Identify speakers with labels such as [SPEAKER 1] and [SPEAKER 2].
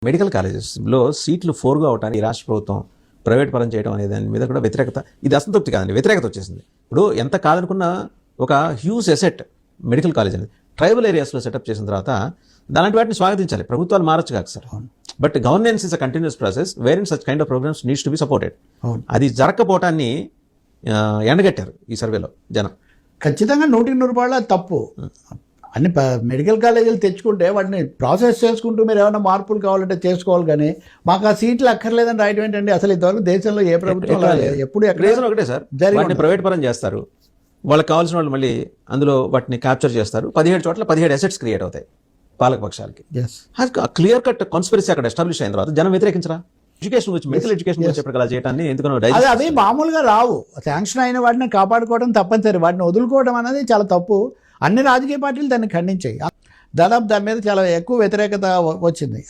[SPEAKER 1] Medical కాలేజెస్లో సీట్లు 4గా అవటానికి ఈ రాష్ట్ర ప్రభుత్వం ప్రైవేట్ పరం చేయడం అనే దాని మీద కూడా వ్యతిరేకత, ఇది అసంతృప్తి కాదండి, వ్యతిరేకత వచ్చేసింది. ఇప్పుడు ఎంత కాదనుకున్నా ఒక హ్యూజ్ ఎసెట్ మెడికల్ కాలేజ్ అనేది ట్రైబల్ ఏరియాస్లో సెటప్ చేసిన తర్వాత అలాంటి వాటిని స్వాగతించాలి. ప్రభుత్వాలు మారచ్చు కాదు sir, but governance is a continuous process where in such kind of programmes needs to be supported. అది జరగకపోవటాన్ని ఎండగట్టారు ఈ సర్వేలో జనం.
[SPEAKER 2] ఖచ్చితంగా 100% తప్పు. అన్ని మెడికల్ కాలేజీలు తెచ్చుకుంటే వాటిని ప్రాసెస్ చేసుకుంటూ మీరు ఏమైనా మార్పులు కావాలంటే చేసుకోవాలి, కానీ మాకు ఆ సీట్లు అక్కర్లేదని రాయడం ఏంటండి? అసలు ఇంతవరకు దేశంలో ఏ ప్రభుత్వం ఎప్పుడు
[SPEAKER 1] రీజన్ ఒకటే సార్, వాటిని ప్రైవేట్ పరం చేస్తారు, వాళ్ళకి కావాల్సిన వాళ్ళు మళ్ళీ అందులో వాటిని క్యాప్చర్ చేస్తారు. 17 చోట్ల 17 అసెట్స్ క్రియేట్ అవుతాయి పాలకపక్షాలకి. క్లియర్ కట్ కాన్స్పిరసీ అక్కడ ఎస్టాబ్లిష్ అయిన తర్వాత జనం వ్యతిరేకించరా? ఎడ్యుకేషన్ గురించి, మెడికల్ ఎడ్యుకేషన్ గురించి అలా చేయడాన్ని ఎందుకనో
[SPEAKER 2] అవి మామూలుగా రావు. శాంక్షన్ అయిన వాటిని కాపాడుకోవడం తప్పనిసరి, వాటిని వదులుకోవడం అనేది చాలా తప్పు. అన్ని రాజకీయ పార్టీలు దాన్ని ఖండించాయి. దాదాపు దాని మీద చాలా ఎక్కువ వ్యతిరేకత వచ్చింది.